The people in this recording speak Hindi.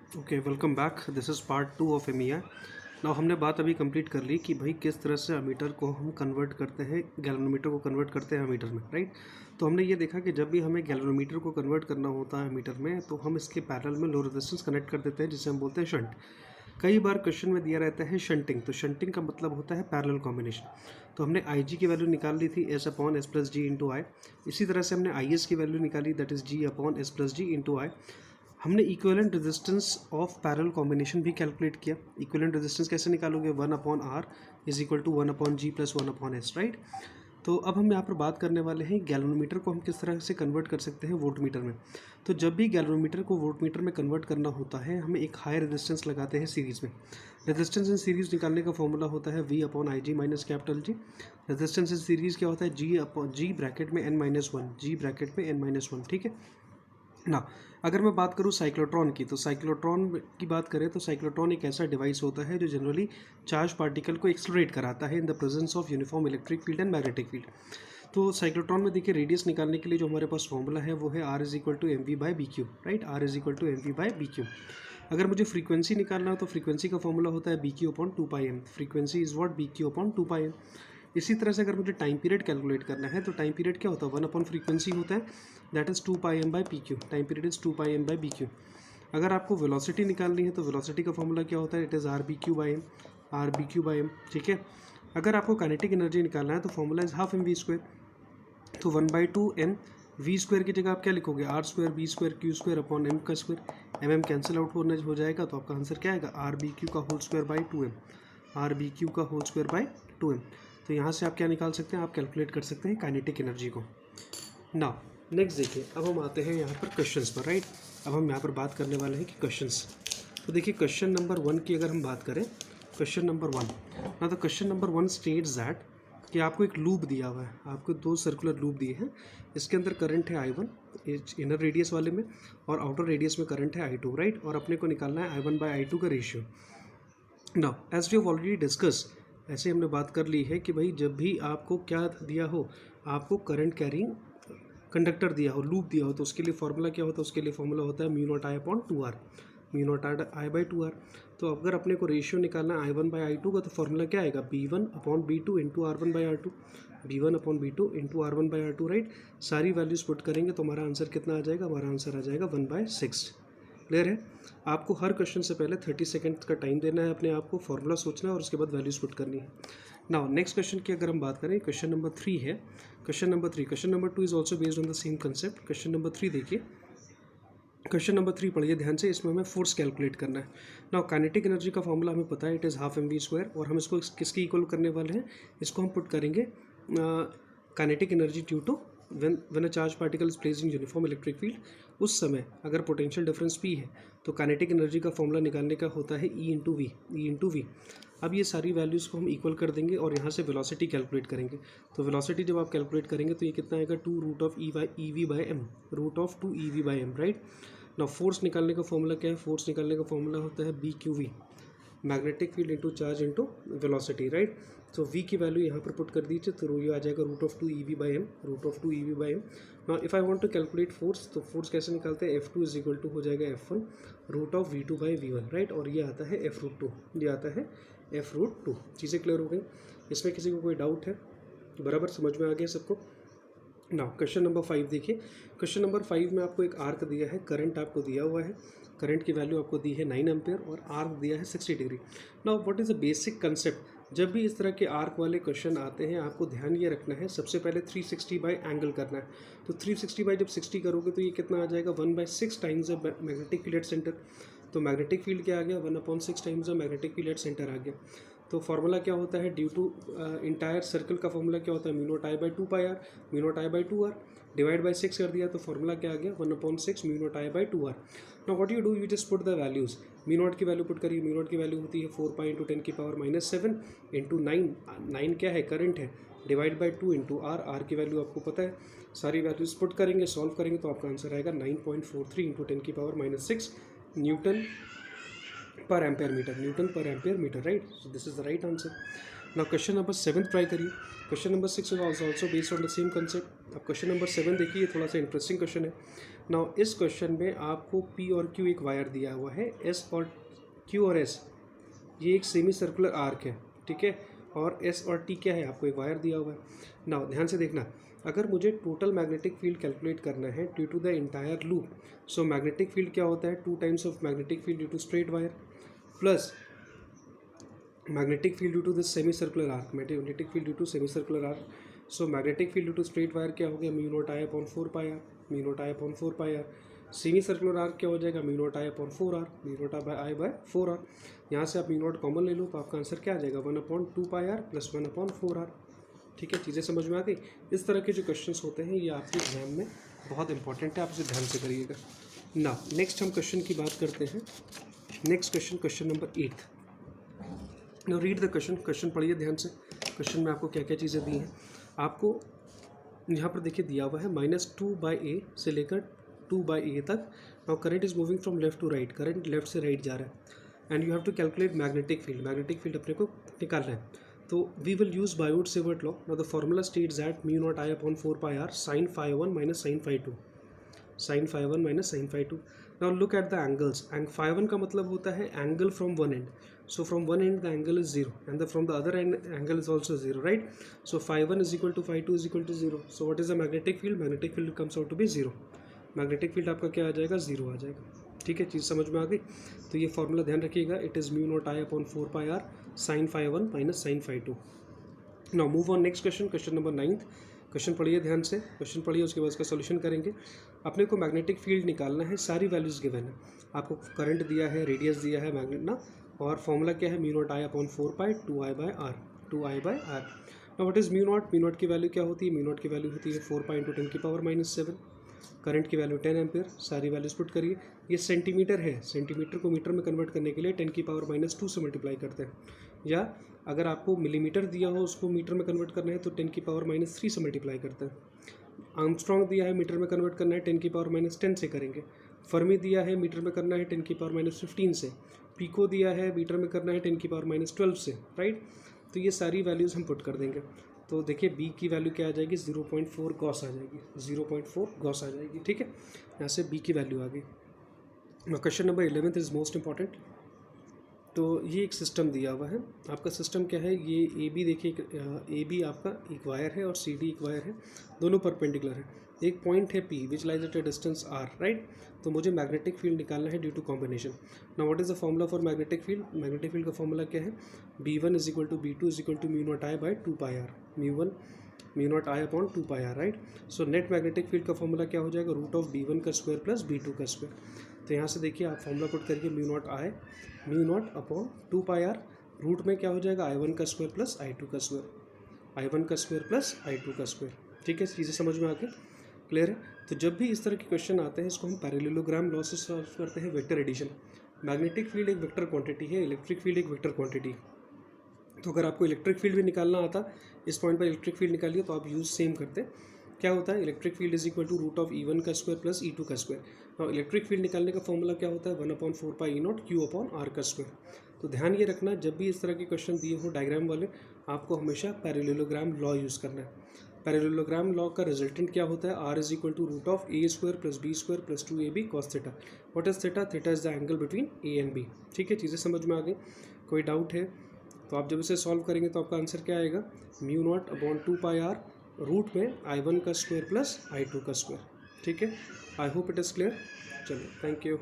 Okay, welcome back. This is part 2 of EMI. Now हमने बात अभी कंप्लीट कर ली कि भाई किस तरह से अमीटर को हम कन्वर्ट करते हैं, गैल्वेनोमीटर को कन्वर्ट करते हैं अमीटर में, राइट। तो हमने ये देखा कि जब भी हमें गैल्वेनोमीटर को कन्वर्ट करना होता है अमीटर में, तो हम इसके पैरेलल में लो रेजिस्टेंस कनेक्ट कर देते हैं, जिसे हम बोलते हैं शंट। कई बार क्वेश्चन में दिया रहता है शंटिंग, तो शंटिंग का मतलब होता है पैरेलल कॉम्बिनेशन। तो हमने आई जी की वैल्यू निकाल ली थी S upon S plus G into I. इसी तरह से हमने आई एस की वैल्यू निकाली, that is G upon S plus G into I. हमने equivalent resistance of parallel combination भी कैलकुलेट किया। इक्विवेलेंट रेजिस्टेंस कैसे निकालोगे? 1/r is equal to 1/g प्लस 1/s, राइट। तो अब हम यहाँ पर बात करने वाले हैं गैल्वेनोमीटर को हम किस तरह से कन्वर्ट कर सकते हैं वोल्टमीटर में। तो जब भी गैल्वेनोमीटर को वोल्टमीटर में कन्वर्ट करना होता है, हमें एक हाई रेजिस्टेंस लगाते हैं सीरीज़ में। रेजिस्टेंस इन सीरीज़ निकालने का फॉर्मूला होता है V upon I G minus capital G. Resistance in series क्या होता है? जी अपॉन जी ब्रैकेट में n-1, जी ब्रैकेट में n-1, ठीक है ना। अगर मैं बात करूँ साइक्लोट्रॉन की, तो साइक्लोट्रॉन की बात करें तो साइक्लोट्रॉन एक ऐसा डिवाइस होता है जो जनरली चार्ज पार्टिकल को एक्सलरेट कराता है in the presence of uniform electric field and magnetic field. तो साइक्लोट्रॉन में देखिए, रेडियस निकालने के लिए जो हमारे पास फॉर्मूला है वो है R is equal to M V by B Q, right. R is equal to M V by B Q. अगर मुझे फ्रीक्वेंसी निकालना हो तो फ्रीक्वेंसी का फॉर्मूला होता है B Q upon two pi M. Frequency is what? B Q upon two pi M. इसी तरह से अगर मुझे टाइम पीरियड कैलकुलेट करना है, तो टाइम पीरियड क्या होता है? 1 अपॉन फ्रीक्वेंसी होता है, that is two pi M by P Q. Time period is two pi M by B Q. अगर आपको वेलोसिटी निकालनी है तो वेलोसिटी का फॉर्मूला क्या होता है? It is R B Q by M, R B Q by M, ठीक है। अगर आपको काइनेटिक एनर्जी निकालना है तो formula is half M V square. तो 1/2 m वी स्क्वायर की जगह आप क्या लिखोगे? R square B square Q square upon M का स्क्वायर। एम कैंसिल आउट होने हो जाएगा, तो आपका आंसर क्या आएगा? आर बी क्यू का whole square by 2m। R B Q का होल स्क्वायर बाई 2m। तो यहाँ से आप क्या निकाल सकते हैं? आप कैलकुलेट कर सकते हैं काइनेटिक एनर्जी को। नाउ नेक्स्ट देखिए, अब हम आते हैं यहाँ पर क्वेश्चंस पर, राइट। अब हम यहाँ पर बात करने वाले हैं कि क्वेश्चंस। तो देखिए, क्वेश्चन नंबर 1 की अगर हम बात करें, क्वेश्चन नंबर 1 ना, तो क्वेश्चन नंबर 1 स्टेट्स दैट कि आपको एक लूप दिया हुआ है, आपको दो सर्कुलर लूप दिए हैं। इसके अंदर करंट है I1 इनर रेडियस वाले में, और आउटर रेडियस में करंट है I2, राइट। और अपने को निकालना है I1/I2 का ratio. Now as we have already discuss, ऐसे हमने बात कर ली है कि भाई जब भी आपको क्या दिया हो, आपको करंट कैरिंग कंडक्टर दिया हो, लूप दिया हो, तो उसके लिए फॉर्मूला क्या होता है? उसके लिए फॉर्मूला होता है mu naught I upon 2r, mu naught I by 2r। तो अगर अपने को रेशियो निकालना है I1/I2 का, तो फॉर्मूला क्या आएगा? B1 upon B2 into R1/R2, B1 upon B2 into R1/R2, right. सारी वैल्यूज पुट करेंगे तो हमारा आंसर कितना आ जाएगा? हमारा आंसर आ जाएगा 1/6। क्लियर है? आपको हर क्वेश्चन से पहले 30 सेकेंड का टाइम देना है अपने आप को, फॉर्मूला सोचना है और उसके बाद वैल्यूज पुट करनी है। नाउ नेक्स्ट क्वेश्चन की अगर हम बात करें, क्वेश्चन नंबर 3 है। Question number 3, question number 2 is also based on the same concept. Question number 3 देखिए, क्वेश्चन नंबर 3 पढ़िए ध्यान से। इसमें हमें फोर्स कैलकुलेट करना है। नाउ काइनेटिक एनर्जी का फॉर्मूला हमें पता है, it is half M V square, और हम इसको किसकी इक्वल करने वाले हैं? इसको हम पुट करेंगे kinetic energy due to when a charge particle is placed in uniform electric field. उस समय अगर पोटेंशियल डिफरेंस P है, तो काइनेटिक एनर्जी का फॉर्मूला निकालने का होता है E into V, E into V. अब ये सारी वैल्यूज़ को हम इक्वल कर देंगे और यहाँ से वेलोसिटी कैलकुलेट करेंगे। तो वेलोसिटी जब आप कैलकुलेट करेंगे तो ये कितना आएगा? 2 root of E V by M, root of 2 E V by M, right. ना फोर्स निकालने का फॉर्मूला क्या है? फोर्स निकालने का फॉर्मूला होता है B Q V, magnetic field into charge into velocity, right. तो v की वैल्यू यहाँ पर पुट कर दीजिए, तो ये आ जाएगा root of 2 E V by M, root of 2 E V by M. Now if I want to calculate force, तो फोर्स कैसे निकालते हैं? F2 इज इक्वल टू हो जाएगा F1 root of V2 by V1, right. और ये आता है F रूट 2, ये आता है F रूट 2। चीज़ें क्लियर हो गई? इसमें किसी को कोई डाउट है? बराबर समझ में आ गया सबको? नाउ क्वेश्चन नंबर 5 देखिए। क्वेश्चन नंबर 5 में आपको एक आर्क दिया है, करंट आपको दिया हुआ है, करंट की वैल्यू आपको दी है 9 एम्पेयर, और आर्क दिया है 60 degree. Now what is the basic concept? जब भी इस तरह के आर्क वाले क्वेश्चन आते हैं, आपको ध्यान ये रखना है, सबसे पहले 360 बाई एंगल करना है। तो 360 बाई जब 60 करोगे तो ये कितना आ जाएगा? 1/6 times the magnetic field at centre. तो मैग्नेटिक फील्ड क्या आ गया? 1/6 times the magnetic field at centre आ गया। तो फार्मूला क्या होता है? ड्यू टू इंटायर सर्कल का फॉर्मूला क्या होता है? Mu naught I by 2 pi R, mu naught I by 2 R, divide by 6 कर दिया, तो फार्मूला क्या आ गया? 1/6 mu naught I by 2 R. Now what you do, you just put the values. Mu naught की वैल्यू पुट करिए, म्यू नॉट की वैल्यू होती है 4 पाई इंटू 10 की पावर -7 इंटू 9, 9 क्या है? करंट है, divide by 2 into R, R की वैल्यू आपको पता है। सारी वैल्यूज पुट करेंगे, सॉल्व करेंगे, तो आपका आंसर आएगा 9.43 इंटू 10 की power -6 newton per ampere metre, newton per ampere metre, right. So this is the right answer. Now question number 7 try करिए। Question number 6 is also based on the same concept. अब क्वेश्चन नंबर 7 देखिए, थोड़ा सा इंटरेस्टिंग क्वेश्चन है। नाउ इस क्वेश्चन में आपको P और Q एक वायर दिया हुआ है, S और Q और S ये एक सेमी सर्कुलर आर्क है, ठीक है, और S और T क्या है, आपको एक वायर दिया हुआ है। नाउ ध्यान से देखना, अगर मुझे टोटल मैग्नेटिक फील्ड कैलकुलेट करना है due to the entire loop, so magnetic field क्या होता है, 2 times of magnetic field due to straight wire plus magnetic field due to this semi circular arc, magnetic field due to semi circular arc. So magnetic field due to straight wire क्या हो गया, mu naught I upon 4 pi R, mu naught I upon 4 pi R. Semi circular arc क्या हो जाएगा, mu naught I upon 4 R, mu naught I by 4 R. यहाँ से आप म्यू नॉट कॉमन ले लो तो आपका आंसर क्या आ जाएगा, 1 upon 2 pi R plus 1 upon 4 R. ठीक है, चीज़ें समझ में आ गई। इस तरह के जो क्वेश्चंस होते हैं ये आपके एग्जाम में बहुत इंपॉर्टेंट है, आप इसे ध्यान से करिएगा ना। नेक्स्ट हम क्वेश्चन की बात करते हैं। Next question, question number 8। Now read the question, question पढ़िए ध्यान से। क्वेश्चन में आपको क्या क्या चीज़ें दी हैं, आपको यहाँ पर देखिए दिया हुआ है -2/a से लेकर 2/a तक। Now current is moving from left to right, current left से राइट जा रहा है and you have to calculate magnetic field, magnetic field अपने को निकालना है। तो we will use Biot Savart law. Now the formula states that mu naught I upon 4 pi R sine phi 1 minus sine phi 2, sine phi 1 minus sine phi 2। Now look at the angles, and phi 1 का मतलब होता है angle from one and, so from one end the angle is 0 and from the other end angle is also 0, right? So phi 1 is equal to phi 2 is equal to 0. So what is the magnetic field? Magnetic field comes out to be 0. Magnetic field आपका क्या आ जाएगा, 0 आ जाएगा। ठीक है, चीज़ समझ में आ गई। तो ये फॉर्मूला ध्यान रखिएगा, it is mu naught I upon 4 pi R sine phi 1 minus sine phi 2। Now move on next question, question number 9। Question पढ़िए ध्यान से, क्वेश्चन पढ़िए उसके बाद इसका सोल्यूशन करेंगे। अपने को मैग्नेटिक फील्ड निकालना है, सारी वैल्यूज़ गिवन है, आपको करंट दिया है, रेडियस दिया है मैग्नेट ना, और फॉर्मूला क्या है, mu naught I upon 4 pi 2i by R, 2i by R. Now what is mu naught, mu naught की वैल्यू क्या होती है, म्यू नॉट की वैल्यू होती है 4 पाई इंटू 10 की पावर -7। करंट की वैल्यू 10 एम्पियर, सारी वैल्यूज पुट करिए। ये सेंटीमीटर है, सेंटीमीटर को मीटर में कन्वर्ट करने के लिए 10 की पावर -2 से मल्टीप्लाई करते हैं, या अगर आपको मिलीमीटर दिया हो उसको मीटर में कन्वर्ट करना है तो 10 की पावर -3 से मल्टीप्लाई करते हैं। आर्मस्ट्रॉन्ग दिया है मीटर में कन्वर्ट करना है 10 की पावर -10 से करेंगे। फर्मी दिया है मीटर में करना है 10 की पावर -15 से। पीको दिया है मीटर में करना है 10 की पावर -12 से, राइट। तो ये सारी वैल्यूज़ हम पुट कर देंगे। तो देखिए बी की वैल्यू क्या आ जाएगी, 0.4 गॉस आ जाएगी, 0.4 गॉस आ जाएगी। ठीक है, यहाँ से बी की वैल्यू आ गई। Question number 11 is most important. तो ये एक सिस्टम दिया हुआ है, आपका सिस्टम क्या है, ये ए बी देखिए, ए बी आपका एक वायर है और सी डी एक वायर है, दोनों परपेंडिकुलर है। एक पॉइंट है P which lies at a distance R, right. तो मुझे मैग्नेटिक फील्ड निकालना है due to combination. Now what is the formula for magnetic field, magnetic field का फॉर्मूला क्या है, B1 is equal to B2 is equal to mu naught I by 2 pi R, mu naught I upon 2 pi R, right. So net magnetic field का फॉर्मूला क्या हो जाएगा, रूट ऑफ B1 का स्क्वायर प्लस B2 का स्क्वायर। तो यहाँ से देखिए आप फॉर्मूला पुट करके mu naught upon 2 pi are, root में क्या हो जाएगा I1 का स्क्वायर प्लस I2 का स्क्वायर, I1 का स्क्वायर प्लस I2 का स्क्वायर। ठीक है, चीज़ें समझ में आके क्लियर है। तो जब भी इस तरह के क्वेश्चन आते हैं इसको हम पैरेललोग्राम लॉ से सॉल्व करते हैं, वेक्टर एडिशन। मैग्नेटिक फील्ड एक वेक्टर क्वांटिटी है, इलेक्ट्रिक फील्ड एक वेक्टर क्वांटिटी। तो अगर आपको इलेक्ट्रिक फील्ड भी निकालना आता, इस पॉइंट पर इलेक्ट्रिक फील्ड निकालिए तो आप यूज़ सेम करते हैं। क्या होता है, electric field is equal to root of E1 का स्क्वायर प्लस E2 का स्क्वायर। और इलेक्ट्रिक फील्ड निकालने का फॉर्मूला क्या होता है, 1/4 पाई E not Q upon R का स्क्वायर। तो ध्यान ये रखना, जब भी इस तरह के क्वेश्चन दिए हो डायग्राम वाले, आपको हमेशा पैरेललोग्राम लॉ यूज़ करना है। पैरेललोग्राम लॉ का रिजल्टेंट क्या होता है, R is equal to root of A square plus B square plus 2AB cos theta. What is theta, theta is the angle between A and B। ठीक है, चीज़ें समझ में आ गई। कोई डाउट है तो आप जब इसे सॉल्व करेंगे तो आपका आंसर क्या आएगा, mu naught upon 2 pi are, root में I1 का स्क्वायर प्लस I2 का स्क्वायर। ठीक है, I hope it is clear. चलो, थैंक यू।